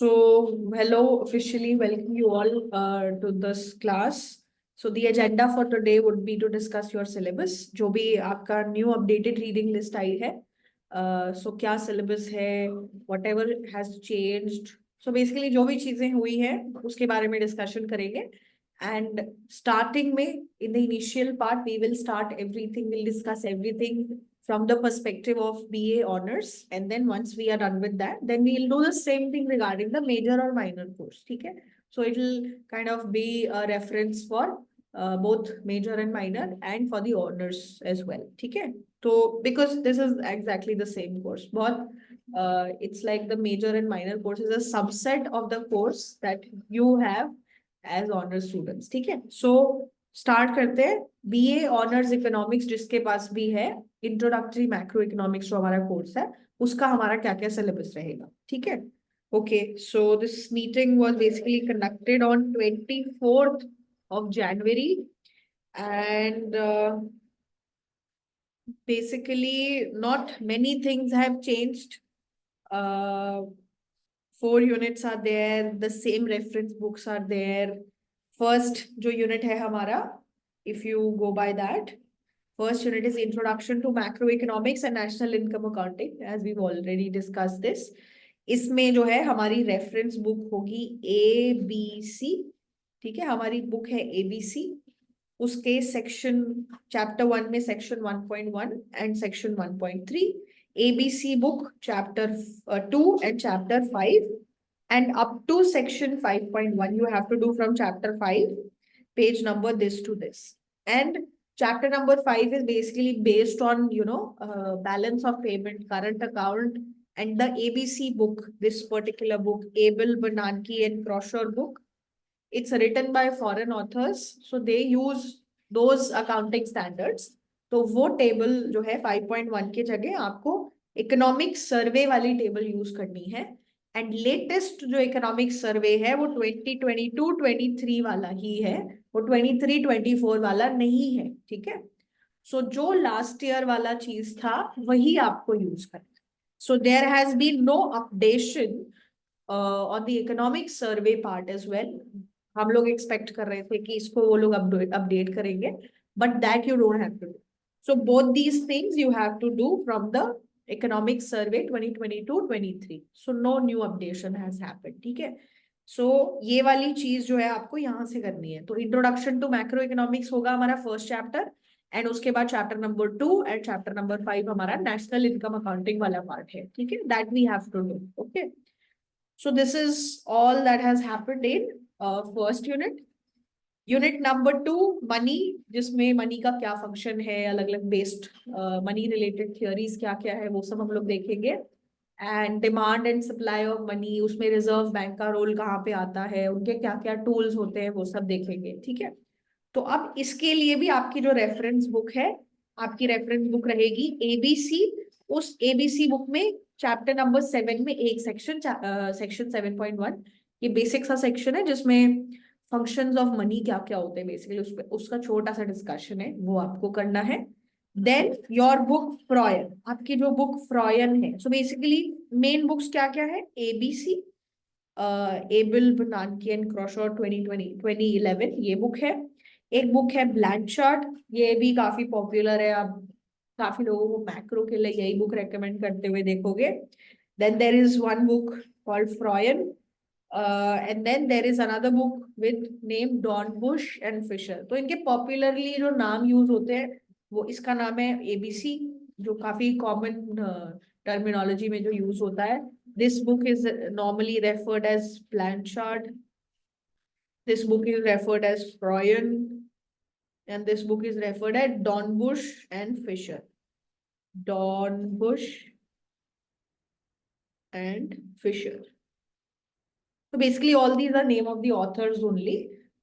Hello, officially welcome you all to this class. So the agenda for today would be to discuss your syllabus. जो भी आपका new updated reading list आई है, क्या syllabus है, whatever has changed. So basically जो भी चीजें हुई हैं उसके बारे में discussion करेंगे. And starting में in the initial part we will start everything, we'll discuss everything from the perspective of BA honors, and then once we are done with that, then we'll do the same thing regarding the major or minor course. Okay, so it will kind of be a reference for both major and minor and for the honors as well. Okay, so because this is exactly the same course, but it's like the major and minor course is a subset of the course that you have as honors students. ठीक है, so start करते हैं. BA honours economics जिसके पास भी है, introductory macro economics जो हमारा course है, उसका हमारा क्या क्या सिलेबस रहेगा. ठीक है, okay. So this meeting was basically conducted on 24th of January, and basically not many things have changed. 4 units are there, the same reference books are there. First जो unit है हमारा, if you go by that, first unit is Introduction to Macroeconomics and National Income Accounting, as we've already discussed this. इसमें जो है हमारी reference book होगी ABC. ठीक है, हमारी बुक है ABC. उसके सेक्शन चैप्टर 1 में section 1.1 and section 1.3. ABC book chapter 2 and chapter 5, and up to section 5.1 you have to do from chapter 5, page number this to this. And chapter number 5 is basically based on balance of payment, current account, and the ABC book, this particular book, Abel, Bernanke and Croshaw book. It's written by foreign authors, so they use those accounting standards. तो वो table जो है 5.1 के जगह आपको economic survey वाली table use करनी है. एंड लेटेस्ट जो इकोनॉमिक सर्वे है वो 2022-23 वाला ही है, वो 23-24 वाला नहीं है. ठीक है, सो जो लास्ट ईयर वाला चीज था वही आपको यूज करना. So there has been no updation on the economic survey part as well. हम लोग एक्सपेक्ट कर रहे थे कि इसको वो लोग अपडेट करेंगे, but that you don't have to do. So both these things you have to do from the economic survey 2022-23. So no new updation has happened. ठीक है, so ये वाली चीज जो है आपको यहाँ से करनी है. तो इंट्रोडक्शन टू मैक्रो इकोनॉमिक्स होगा हमारा फर्स्ट चैप्टर, एंड उसके बाद chapter number 2 and chapter number 5 हमारा नेशनल इनकम अकाउंटिंग वाला पार्ट है. ठीक है, that we have to do. Okay, so this is all that has happened in first unit. Unit number 2 money, जिसमें money का क्या फंक्शन है, अलग अलग बेस्ड मनी रिलेटेड थियोरीज क्या क्या है वो सब हम लोग देखेंगे. And demand and supply of money, उसमें रिजर्व बैंक का रोल कहाँ पे आता है, उनके क्या क्या टूल्स होते हैं वो सब देखेंगे. ठीक है, तो अब इसके लिए भी आपकी जो रेफरेंस बुक है, आपकी रेफरेंस बुक रहेगी ABC. उस ABC बुक में चैप्टर नंबर 7 में एक सेक्शन सेक्शन 7.1, ये बेसिक सा सेक्शन है जिसमें फंक्शंस ऑफ मनी क्या क्या होते हैं बेसिकली उसका छोटा सा डिस्कशन है, वो आपको करना है. देन योर बुक फ्रॉयन, आपकी जो बुक फ्रॉयन है, सो बेसिकली मेन बुक्स क्या क्या है, ABC, एबल, बनानकी एंड क्रॉशॉ 2011 ये बुक है. एक बुक है ब्लैंचार्ड, ये भी काफी पॉपुलर है, आप काफी लोगों को मैक्रो के लिए यही बुक रेकमेंड करते हुए देखोगे. Then there is one book called Froyen, and then there is another book with name Dornbusch and Fisher. तो इनके पॉपुलरली जो नाम यूज होते हैं वो, इसका नाम है ABC, जो काफी कॉमन टर्मिनोलॉजी में जो यूज होता है. This book is normally referred as Blanchard, this book is referred as Freudian, and this book is referred as Dornbusch and Fisher. Dornbusch and Fisher. तो basically all these are name of the authors only.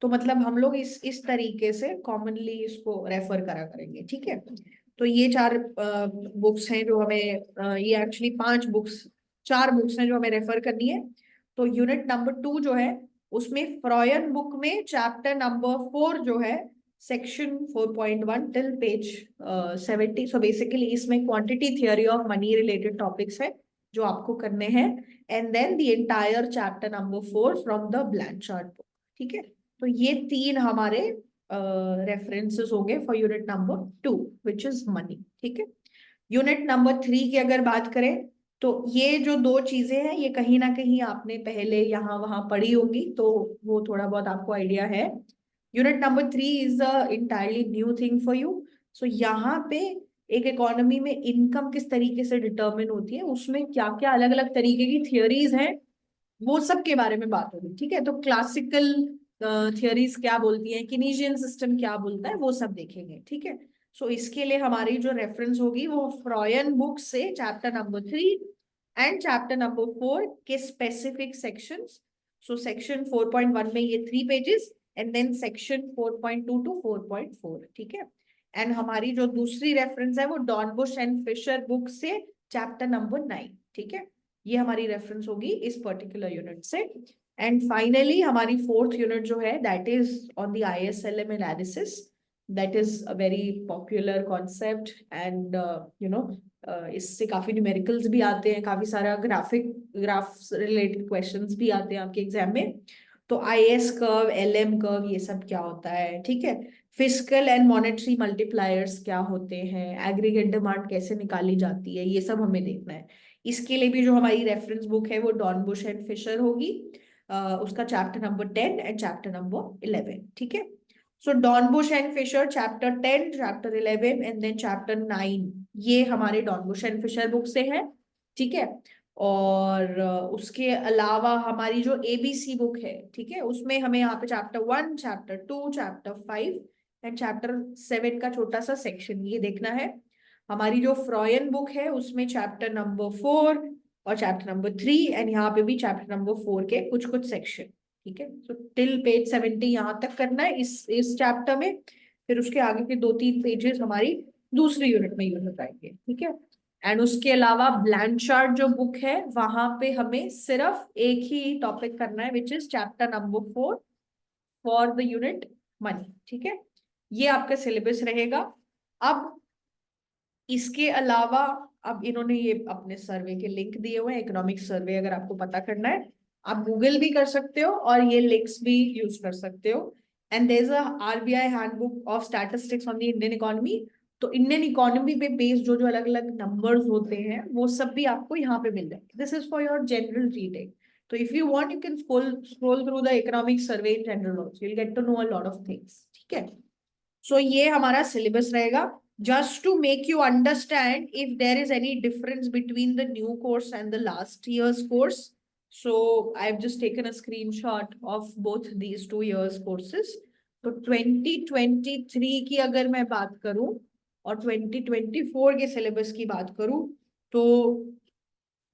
तो मतलब हम लोग इस तरीके से commonly इसको refer करा करेंगे. ठीक है, तो ये 4 बुक्स हैं जो हमें ये एक्चुअली 4 बुक्स हैं जो हमें रेफर करनी है. तो यूनिट नंबर 2 जो है उसमें फ्रॉयन बुक में चैप्टर नंबर 4 जो है section 4.1 till page 70. So basically इसमें quantity theory of money related topics है. जो आपको करने हैं, and then the entire chapter number 4 from the Blanchard book. ठीक है, तो ये 3 हमारे रेफरेंसेस हो गए for unit number 2 which is money. ठीक है, यूनिट नंबर 3 की अगर बात करें तो ये जो 2 चीजें हैं ये कहीं ना कहीं आपने पहले यहाँ वहां पढ़ी होंगी, तो वो थोड़ा बहुत आपको आइडिया है। Unit number 3 is a entirely new thing for you. So यहाँ पे एक इकोनॉमी में इनकम किस तरीके से डिटरमिन होती है, उसमें क्या क्या अलग अलग तरीके की थियोरीज हैं, वो सब के बारे में बात होगी। ठीक है, तो क्लासिकल थियोरीज क्या बोलती हैं, किनीशियन सिस्टम क्या बोलता है, वो सब देखेंगे। ठीक है, सो इसके लिए हमारी जो रेफरेंस होगी वो फ्रॉयन बुक से chapter number 3 and chapter number 4 के स्पेसिफिक सेक्शंस। सो सेक्शन 4.1 में ये 3 pages, and then section 4.2 to 4.4। ठीक है, एंड हमारी जो दूसरी रेफरेंस है वो डॉनबुश एंड फिशर बुक से चैप्टर नंबर 9। ठीक है, ये हमारी रेफरेंस होगी इस पर्टिकुलर यूनिट से। एंड फाइनली हमारी 4th यूनिट जो है that is on the ISLM analysis. That is a very popular concept and you know इससे काफी न्यूमेरिकल्स भी आते हैं, काफी सारा ग्राफ्स रिलेटेड क्वेश्चंस भी आते हैं आपके एग्जाम में। तो IS कर्व, LM कर्व, ये सब क्या होता है। ठीक है, फिस्कल एंड मॉनेटरी मल्टीप्लायर्स क्या होते हैं, एग्रीगेट डिमांड कैसे निकाली जाती है, ये सब हमें देखना है। इसके लिए भी जो हमारी रेफरेंस बुक है वो डॉनबुश एंड फिशर होगी, उसका chapter number 10 and chapter number 11। ठीक है, so Dornbusch and Fischer chapter 10, chapter 11 and then chapter 9, ये हमारे डॉनबुश एंड फिशर बुक से है। ठीक है, और उसके अलावा हमारी जो ABC बुक है, ठीक है, उसमें हमें यहाँ पे chapter 1, chapter 2, chapter 5 and chapter 7 का छोटा सा सेक्शन ये देखना है। हमारी जो फ्रॉयन बुक है उसमें चैप्टर नंबर 4 और चैप्टर नंबर 3 एंड यहाँ पे भी चैप्टर नंबर 4 के कुछ कुछ सेक्शन। ठीक है, तो टिल पेज 70 यहाँ तक करना है इस चैप्टर में, फिर उसके आगे के 2-3 पेजेस हमारी दूसरी यूनिट में यूज हो जाएंगे। ठीक है, एंड उसके अलावा ब्लैंचार्ड जो बुक है वहां पे हमें सिर्फ एक ही टॉपिक करना है which is chapter number 4 for the unit money. ठीक है, ये आपका सिलेबस रहेगा। अब इसके अलावा अब इन्होंने ये अपने सर्वे के लिंक दिए हुए हैं, इकोनॉमिक सर्वे अगर आपको पता करना है आप गूगल भी कर सकते हो और ये लिंक्स भी यूज कर सकते हो। And there is a RBI handbook of statistics on the Indian economy. तो इंडियन इकोनॉमी पे बेस्ड जो जो अलग अलग नंबर्स होते हैं वो सब भी आपको यहाँ पे मिल जाएंगे। This is for your general reading. तो if you want you can scroll through the economic survey in general also, you'll get to know a lot of things। ठीक है, सो ये हमारा सिलेबस रहेगा। Just to make you understand if there is any difference between the new course and the last year's course. So I've just taken a screenshot of both these 2 years courses. तो 2023 की अगर मैं बात करूं और 2024 के syllabus की बात करूं तो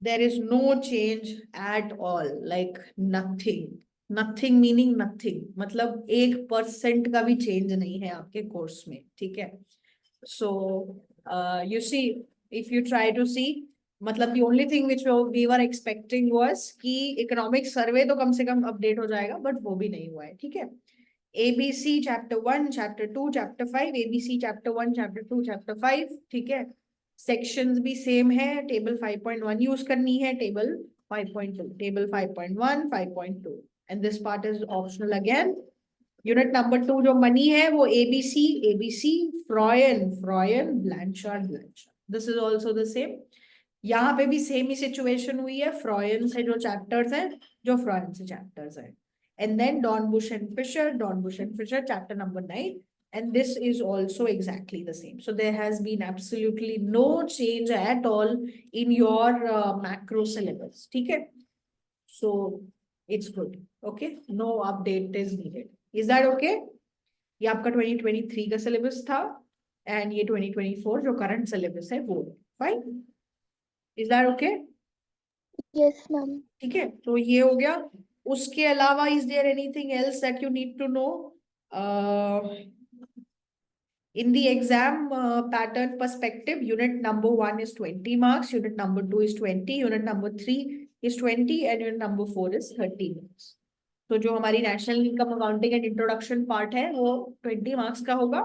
there is no change at all, like nothing meaning nothing, मतलब 1% का भी चेंज नहीं है आपके कोर्स में। ठीक है, so you see, if you try to see, मतलब the only thing which we were expecting was कि इकोनॉमिक सर्वे तो कम से कम अपडेट हो जाएगा, बट वो भी नहीं हुआ है। ठीक है, ABC chapter 1, chapter 2, chapter 5, ABC chapter 1, chapter 2, chapter 5। ठीक है, सेक्शंस भी सेम है, टेबल 5.1 यूज करनी है, table 5.2, table 5.1, 5.2, and this part is optional again. Unit number 2 जो मनी है वो ABC, Froyen, Blanchard, this is also the same. यहाँ पे भी सेम ही सिचुएशन हुई है, फ्रॉयन से जो चैप्टर्स हैं, जो फ्रॉयन से चैप्टर्स हैं, and then Dornbusch and Fisher, chapter number 9, and this is also exactly the same. So there has been absolutely no change at all in your macro syllabus. ठीक है, so it's good. Okay, no update is needed. Is that okay? ये आपका 2023 का syllabus था and ये 2024 जो current syllabus है वो। Fine, is that okay? Yes ma'am. ठीक है, तो ये हो गया। उसके अलावा is there anything else that you need to know? In the exam pattern perspective, unit number 1 is 20 marks, unit number 2 is 20, unit number 3 is 20, and unit number 4 is 30 marks. तो जो हमारी national income accounting and introduction part है वो 20 marks का होगा।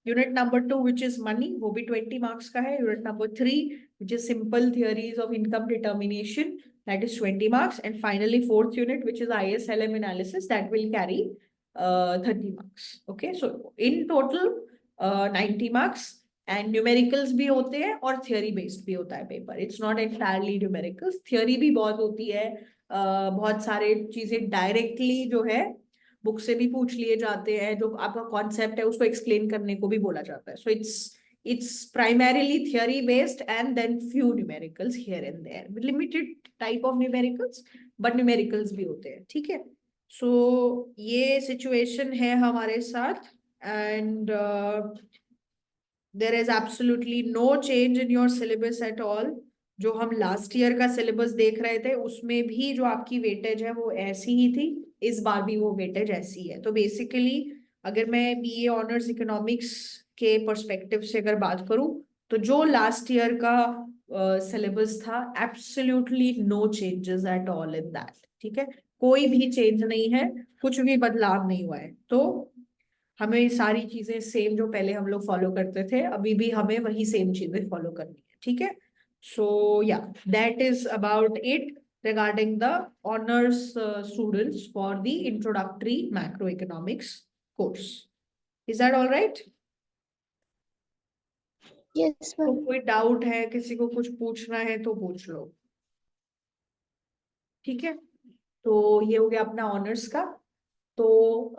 Unit number 2 which is money वो भी 20 marks का है। Unit number 3 which is simple theories of income determination, that is 20 marks. And finally, fourth unit, which is ISLM analysis, that will carry 30 marks. Okay, so in total 90 marks. And numericals भी होते हैं और theory based भी होता है paper. It's not entirely numericals, theory भी बहुत होती है. बहुत सारे चीजें डायरेक्टली जो है बुक से भी पूछ लिए जाते हैं. जो आपका कॉन्सेप्ट है उसको एक्सप्लेन करने को भी बोला जाता है. सो it's primarily theory based and then few numericals here and there, limited type of numericals, but numericals भी होते हैं. ठीक है, so ये situation है हमारे साथ. And there is absolutely no change in your syllabus at all. जो हम लास्ट ईयर का सिलेबस देख रहे थे उसमें भी जो आपकी वेटेज है वो ऐसी ही थी. इस बार भी वो वेटेज ऐसी है. तो बेसिकली अगर मैं बीए ऑनर्स इकोनॉमिक्स के पर्सपेक्टिव से अगर बात करूं तो जो लास्ट ईयर का सिलेबस था, absolutely no changes at all in that. ठीक है, कोई भी चेंज नहीं है, कुछ भी बदलाव नहीं हुआ है. तो हमें सारी चीजें सेम जो पहले हम लोग फॉलो करते थे अभी भी हमें वही सेम चीजें फॉलो करनी है. ठीक है, सो या that is about it regarding the honors students for the introductory macroeconomics course. Is that all right? Yes, तो ma'am. कोई डाउट है, किसी को कुछ पूछना है तो पूछ लो. ठीक है, तो ये हो गया अपना ऑनर्स का. तो